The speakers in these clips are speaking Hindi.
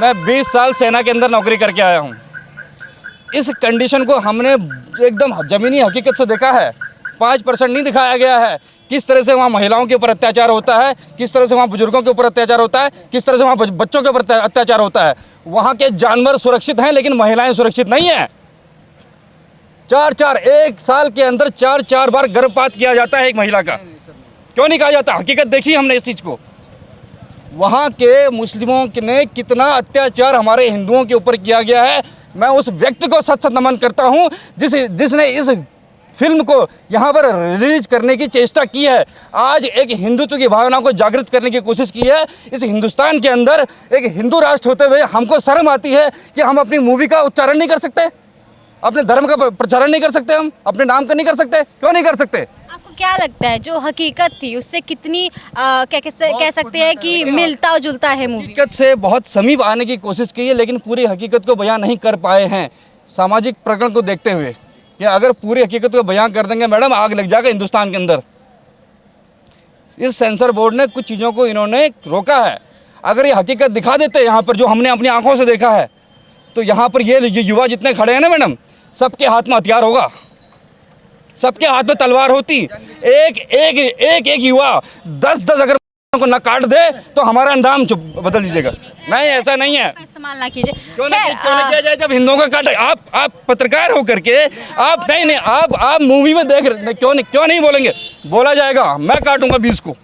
मैं 20 साल सेना के अंदर नौकरी करके आया हूँ। इस कंडीशन को हमने एकदम ज़मीनी हकीकत से देखा है। 5% नहीं दिखाया गया है। किस तरह से वहाँ महिलाओं के ऊपर अत्याचार होता है, किस तरह से वहाँ बुजुर्गों के ऊपर अत्याचार होता है, किस तरह से वहाँ बच्चों के ऊपर अत्याचार होता है। वहाँ के जानवर सुरक्षित हैं लेकिन महिलाएं सुरक्षित नहीं हैं। 4-4 एक साल के अंदर 4-4 बार गर्भपात किया जाता है एक महिला का। क्यों नहीं कहा जाता? हकीकत देखी हमने इस चीज़ को। वहाँ के मुस्लिमों ने कितना अत्याचार हमारे हिंदुओं के ऊपर किया गया है। मैं उस व्यक्ति को सच सच नमन करता हूँ जिसने इस फिल्म को यहाँ पर रिलीज करने की चेष्टा की है। आज एक हिंदुत्व की भावना को जागृत करने की कोशिश की है। इस हिंदुस्तान के अंदर एक हिंदू राष्ट्र होते हुए हमको शर्म आती है कि हम अपनी मूवी का उच्चारण नहीं कर सकते, अपने धर्म का प्रचारण नहीं कर सकते, हम अपने नाम का नहीं कर सकते। क्यों नहीं कर सकते? आपको क्या लगता है जो हकीकत थी उससे कितनी कह सकते हैं कि मिलता जुलता है मूवी? हकीकत से बहुत समीप आने की कोशिश की है लेकिन पूरी हकीकत को बयां नहीं कर पाए हैं। सामाजिक प्रकरण को देखते हुए कि अगर पूरी हकीकत को बयां कर देंगे मैडम, आग लग जाएगा हिंदुस्तान के अंदर। इस सेंसर बोर्ड ने कुछ चीज़ों को इन्होंने रोका है। अगर ये हकीकत दिखा देते यहाँ पर जो हमने अपनी आंखों से देखा है, तो यहाँ पर ये युवा जितने खड़े हैं ना मैडम, सबके हाथ में हथियार होगा, सबके हाथ में तलवार होती। एक युवा 10-10 अगर को न काट दे तो हमारा अंजाम बदल दीजिएगा। नहीं, ऐसा नहीं है। इस्तेमाल ना कीजिए। क्यों नहीं किया जाए? जब हिंदुओं का काट, आप पत्रकार हो करके आप नहीं आप मूवी में देख रहे, क्यों नहीं बोलेंगे? बोला जाएगा, मैं काटूंगा 20 को।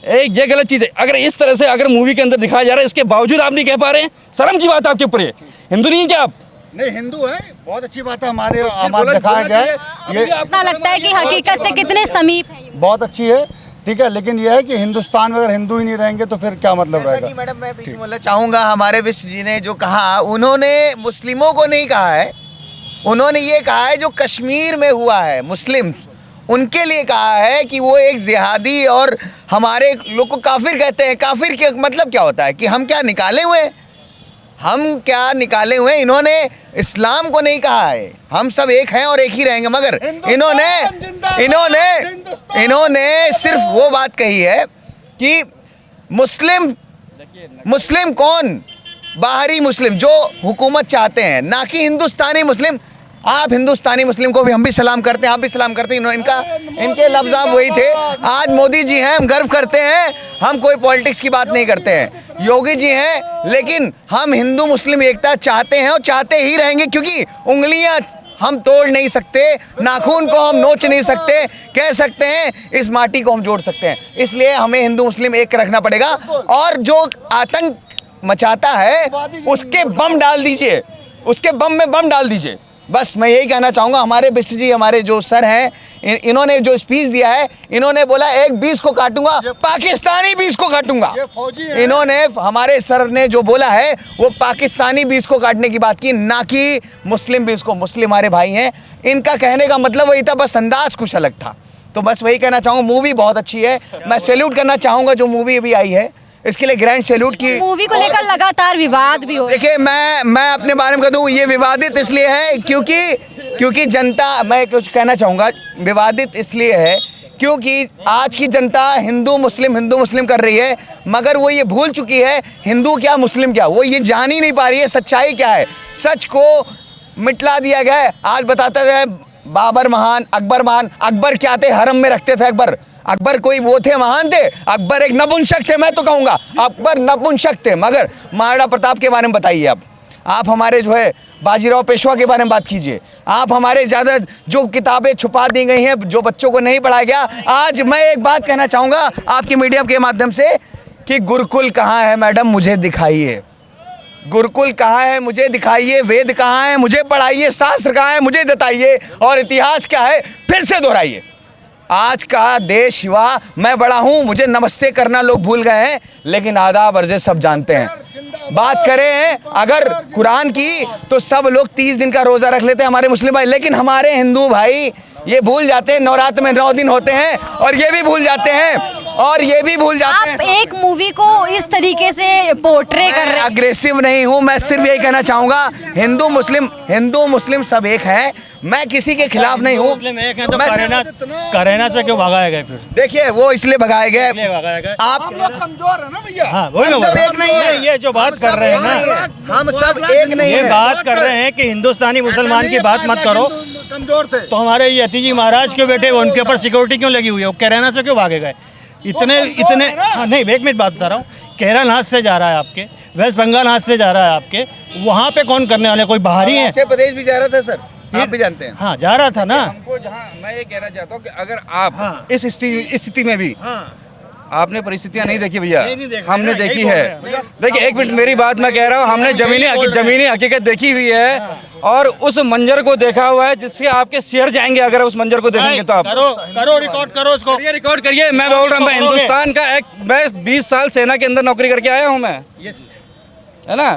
ये गलत चीज़ है। अगर इस तरह से अगर मूवी के अंदर दिखाया जा रहा है, इसके बावजूद आप नहीं कह पा रहे हैं, शर्म की बात आपके ऊपर है। हिंदू नहीं है क्या आप? नहीं, हिंदू है, बहुत अच्छी बात है। हमारे दिखाया गया है, ये अपना लगता है कि हकीकत से कितने समीप है। बहुत अच्छी है, ठीक है। लेकिन यह है कि हिंदुस्तान में अगर हिंदू ही नहीं रहेंगे तो फिर क्या मतलब रहेगा? कि मैडम मैं बीच में बोलना चाहूँगा, हमारे विश्व जी ने जो कहा, उन्होंने मुस्लिमों को नहीं कहा है, उन्होंने ये कहा है जो कश्मीर में हुआ है मुस्लिम्स, उनके लिए कहा है कि वो एक जिहादी और हमारे लोग को काफिर कहते हैं। काफिर के मतलब क्या होता है कि हम क्या निकाले हुए हैं, हम क्या निकाले हुए हैं। इन्होंने इस्लाम को नहीं कहा है, हम सब एक हैं और एक ही रहेंगे, मगर इन्होंने सिर्फ वो बात कही है कि मुस्लिम कौन? बाहरी मुस्लिम जो हुकूमत चाहते हैं, ना कि हिंदुस्तानी मुस्लिम। आप हिंदुस्तानी मुस्लिम को भी हम भी सलाम करते हैं, आप भी सलाम करते हैं। इनके लफ्ज़ आप वही थे। आज मोदी जी हैं, हम गर्व करते हैं, हम कोई पॉलिटिक्स की बात नहीं करते हैं। योगी जी हैं, लेकिन हम हिंदू मुस्लिम एकता चाहते हैं और चाहते ही रहेंगे, क्योंकि उंगलियां हम तोड़ नहीं सकते, नाखून को हम नोच नहीं सकते, कह सकते हैं इस माटी को हम जोड़ सकते हैं। इसलिए हमें हिंदू मुस्लिम एक रखना पड़ेगा। और जो आतंक मचाता है उसके बम डाल दीजिए, उसके बम में बम डाल दीजिए। बस मैं यही कहना चाहूँगा। हमारे बिस्टर जी, हमारे जो सर हैं, इन्होंने जो स्पीच दिया है, इन्होंने बोला एक 20 को काटूंगा, पाकिस्तानी 20 को काटूंगा। इन्होंने, हमारे सर ने जो बोला है वो पाकिस्तानी 20 को काटने की बात की, ना कि मुस्लिम 20 को। मुस्लिम हमारे भाई हैं, इनका कहने का मतलब वही था, बस अंदाज कुछ अलग था। तो बस वही कहना चाहूँगा, मूवी बहुत अच्छी है। मैं सैल्यूट करना चाहूँगा जो मूवी अभी आई है, इसके लिए ग्रैंड सैल्यूट की। मूवी को लेकर लगातार विवाद भी हो। देखिए, मैं अपने बारे में कह दूं, ये विवादित इसलिए है क्योंकि जनता, मैं कुछ कहना चाहूँगा, विवादित इसलिए है क्योंकि आज की जनता हिंदू मुस्लिम कर रही है, मगर वो ये भूल चुकी है हिंदू क्या मुस्लिम क्या, वो ये जान ही नहीं पा रही है सच्चाई क्या है। सच को मिटला दिया गया है। आज बताते रहे बाबर महान, अकबर महान। अकबर क्या थे? हरम में रखते थे अकबर कोई वो थे, महान थे? अकबर एक नपुंसक थे। मैं तो कहूँगा अकबर नपुंसक थे। मगर महाराणा प्रताप के बारे में बताइए, आप हमारे जो है बाजीराव पेशवा के बारे में बात कीजिए। आप हमारे ज़्यादा जो किताबें छुपा दी गई हैं, जो बच्चों को नहीं पढ़ाया गया। आज मैं एक बात कहना चाहूँगा आपकी मीडिया के माध्यम से कि गुरुकुल कहाँ है मैडम, मुझे दिखाइए। गुरुकुल कहाँ है, मुझे दिखाइए। वेद कहाँ है, मुझे पढ़ाइए। शास्त्र कहाँ है, मुझे बताइए। और इतिहास क्या है, फिर से दोहराइए। आज का देश युवा, मैं बड़ा हूँ, मुझे नमस्ते करना लोग भूल गए हैं, लेकिन आदाब अर्ज़े सब जानते हैं। बात करें अगर कुरान की, तो सब लोग 30 दिन का रोज़ा रख लेते हैं हमारे मुस्लिम भाई, लेकिन हमारे हिंदू भाई ये भूल जाते हैं नवरात्र में 9 दिन होते हैं, और ये भी भूल जाते हैं और ये भी भूल जाते आप हैं। एक मूवी को इस तरीके से पोर्ट्रे कर रहे हैं। अग्रेसिव नहीं हूँ, मैं सिर्फ यही कहना चाहूंगा हिंदू मुस्लिम सब एक हैं, मैं किसी के खिलाफ नहीं हूँ। मुस्लिम एक हैं तो मैं- करेना से क्यों भगाए गए फिर? देखिए वो इसलिए भगाए गए, इसलिए भगाए गए। आप कमजोर है ना भैया। हाँ वही ना हम सब एक नहीं है। ये जो बात कर रहे हैं ना, हम सब एक नहीं ये है। बात कर रहे हैं कि हिंदुस्तानी मुसलमान की बात मत करो। कमजोर थे। तो हमारे यति जी महाराज क्यों बैठे, उनके ऊपर सिक्योरिटी क्यों लगी हुई है? वो कैराना से क्यों भागे गए? इतने हाँ नहीं, एक मिनट बात बता रहा हूँ। केरल हाथ से जा रहा है आपके, वेस्ट बंगाल हाथ से जा रहा है आपके, वहाँ पे कौन करने वाले? कोई बाहरी है? हिमाचल प्रदेश भी जा रहा था सर, आप भी जानते हैं। हाँ जा रहा था ना। हमको जहाँ मैं ये कहना चाहता हूँ कि अगर आप हाँ। इस स्थिति में भी आपने परिस्थितियां नहीं देखी भैया, नहीं देखा, हमने यही देखी बोल है। रहे हैं। देखिए एक मिनट मेरी बात मैं कह रहा हूँ, हमने जमीनी हकीकत देखी हुई है और उस मंजर को देखा हुआ है जिससे आपके शेयर जाएंगे अगर उस मंजर को देखेंगे तो आप। करो रिकॉर्ड करो उसको। ये रिकॉर्ड करिए, मैं बोल रहा हूँ मैं हिंदुस्तान का मैं 20 साल सेना के अंदर नौकरी करके आया हूँ मैं, है ना?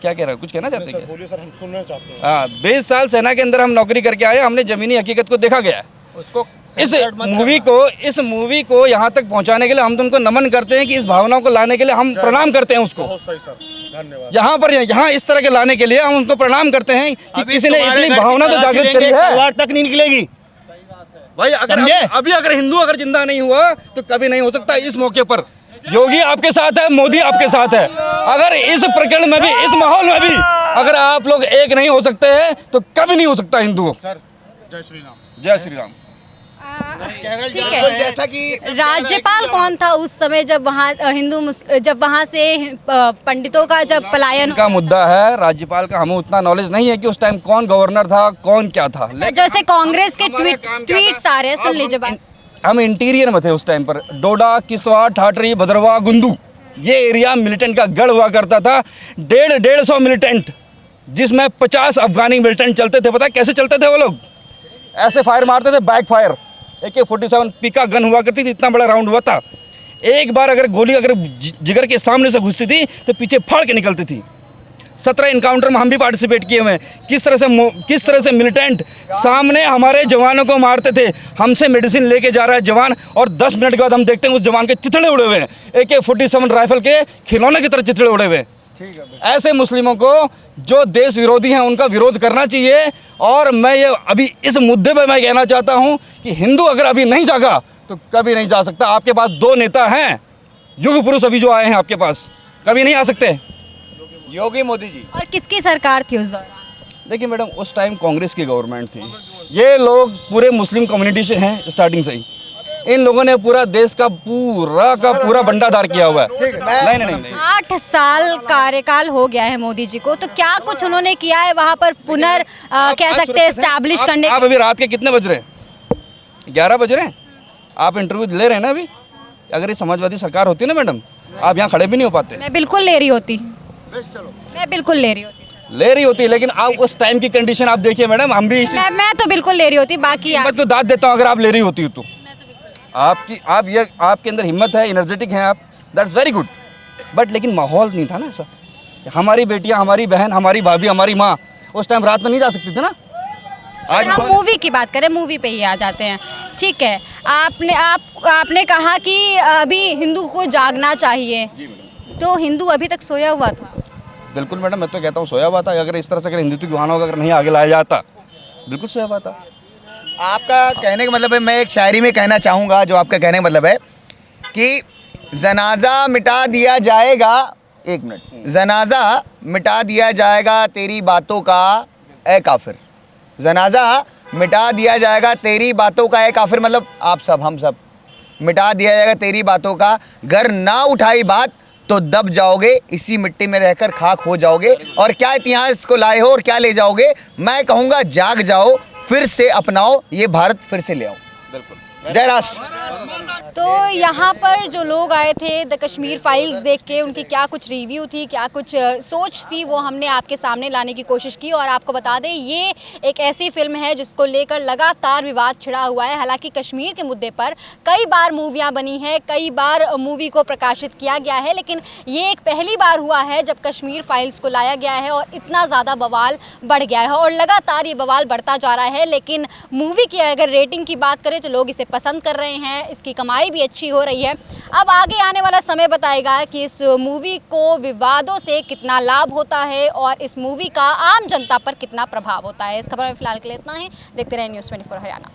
क्या कह रहा हूँ, कुछ कहना चाहते हैं? बोलिए सर, हम सुनना चाहते हैं। हाँ 20 साल सेना के अंदर हम नौकरी करके आए, हमने जमीनी हकीकत को देखा गया है। उसको इस मूवी को यहाँ तक पहुँचाने के लिए हम तो उनको नमन करते हैं कि इस भावना को लाने के लिए हम प्रणाम करते हैं उसको। बहुत सही सर, धन्यवाद। यहाँ इस तरह के लाने के लिए हम उनको प्रणाम करते हैं कि किसी ने इतनी भावना तो जागृत करी है। तलवार तक नहीं निकलेगी भाई अगर समझे? अभी अगर हिंदू अगर जिंदा नहीं हुआ तो कभी नहीं हो सकता। इस मौके पर योगी आपके साथ है, मोदी आपके साथ है। अगर इस प्रकरण में भी, इस माहौल में भी अगर आप लोग एक नहीं हो सकते हैं तो कभी नहीं हो सकता हिंदू। सर जय श्री राम। जय श्री राम। ठीक है, जैसा कि राज्यपाल कौन था उस समय जब वहाँ जब वहाँ से पंडितों का जब पलायन? का मुद्दा है राज्यपाल का, हमें उतना नॉलेज नहीं है कि उस टाइम कौन गवर्नर था, कौन क्या था। जैसे कांग्रेस के ट्वीट्स आ रहे हैं, सुन लीजिए बात। हम इंटीरियर में थे उस टाइम पर। डोडा, किश्तवाड़, ठाठरी, भद्रवा, गुंदू, ये एरिया मिलिटेंट का गढ़ हुआ करता था। 150 मिलिटेंट, जिसमें 50 अफगानी मिलिटेंट चलते थे। पता है कैसे चलते थे वो लोग? ऐसे फायर मारते थे, बैक फायर। AK-47 पिका गन हुआ करती थी, इतना बड़ा राउंड हुआ था। एक बार अगर गोली अगर जिगर के सामने से घुसती थी तो पीछे फाड़ के निकलती थी। 17 इनकाउंटर में हम भी पार्टिसिपेट किए हुए हैं। किस तरह से मिलिटेंट सामने हमारे जवानों को मारते थे। हमसे मेडिसिन लेके जा रहा है जवान और 10 मिनट के बाद हम देखते हैं उस जवान के चिथड़े उड़े हुए हैं, AK-47 राइफल के खिलौने की तरह चिथड़े उड़े हुए हैं। ऐसे मुस्लिमों को जो देश विरोधी हैं उनका विरोध करना चाहिए। और मैं ये अभी इस मुद्दे पे मैं कहना चाहता हूँ कि हिंदू अगर अभी नहीं जागा तो कभी नहीं जा सकता। आपके पास 2 नेता हैं, युग पुरुष अभी जो आए हैं आपके पास, कभी नहीं आ सकते। योगी मोदी जी। और किसकी सरकार थी उस दौरान? देखिए मैडम, उस टाइम कांग्रेस की गवर्नमेंट थी। ये लोग पूरे मुस्लिम कम्युनिटी से हैं स्टार्टिंग से ही। इन लोगों ने पूरा देश का पूरा बंटाधार किया हुआ है। नहीं। 8 साल कार्यकाल हो गया है मोदी जी को, तो क्या कुछ उन्होंने किया है वहाँ पर कह सकते हैं एस्टैब्लिश करने? आप अभी रात के कितने बज रहे हैं? 11 बज रहे हैं। आप इंटरव्यू ले रहे हैं ना अभी? अगर ये समाजवादी सरकार होती ना मैडम, आप यहाँ खड़े भी नहीं हो पाते। मैं बिल्कुल ले रही होती, मैं बिल्कुल ले रही होती। लेकिन आप उस टाइम की कंडीशन आप देखिए मैडम। हम भी मैं तो बिल्कुल ले रही होती। बाकी हिम्मत को दाद देता हूँ अगर आप ले रही होती हो तो। आपके अंदर हिम्मत है, एनर्जेटिक हैं आप, दैट्स वेरी गुड। बट लेकिन माहौल नहीं था ना ऐसा। हमारी बेटियां, हमारी बहन, हमारी भाभी, हमारी माँ उस टाइम रात में नहीं जा सकती थी ना। आज हम मूवी की बात करें, मूवी पे ही आ जाते हैं। ठीक है, आपने कहा कि अभी हिंदू को जागना चाहिए, तो हिंदू अभी तक सोया हुआ था? बिल्कुल मैडम, मैं तो कहता हूँ सोया हुआ था। अगर इस तरह से अगर हिंदुत्व की भावना अगर नहीं आगे लाया जाता, बिल्कुल सोया हुआ था। आपका कहने का मतलब है, मैं एक शायरी में कहना चाहूँगा, जो आपका कहने का मतलब है कि जनाजा मिटा दिया जाएगा, 1 मिनट, जनाजा मिटा दिया जाएगा तेरी बातों का ए काफिर। जनाजा मिटा दिया जाएगा तेरी बातों का ए काफिर, मतलब आप सब, हम सब मिटा दिया जाएगा तेरी बातों का। घर ना उठाई बात तो दब जाओगे, इसी मिट्टी में रहकर खाक हो जाओगे। और क्या इतिहास को लाए हो और क्या ले जाओगे? मैं कहूँगा जाग जाओ, फिर से अपनाओ, ये भारत फिर से ले आओ। बिल्कुल। जय राष्ट्र। तो यहाँ पर जो लोग आए थे द कश्मीर फाइल्स देख के, उनकी क्या कुछ रिव्यू थी, क्या कुछ सोच थी, वो हमने आपके सामने लाने की कोशिश की। और आपको बता दें, ये एक ऐसी फिल्म है जिसको लेकर लगातार विवाद छिड़ा हुआ है। हालांकि कश्मीर के मुद्दे पर कई बार मूवियाँ बनी हैं, कई बार मूवी को प्रकाशित किया गया है, लेकिन ये एक पहली बार हुआ है जब कश्मीर फाइल्स को लाया गया है और इतना ज़्यादा बवाल बढ़ गया है। और लगातार ये बवाल बढ़ता जा रहा है। लेकिन मूवी की अगर रेटिंग की बात करें तो लोग इसे पसंद कर रहे हैं, इसकी कमाई भी अच्छी हो रही है। अब आगे आने वाला समय बताएगा कि इस मूवी को विवादों से कितना लाभ होता है और इस मूवी का आम जनता पर कितना प्रभाव होता है। इस खबर में फिलहाल के लिए इतना ही। देखते रहें न्यूज़ 24 हरियाणा।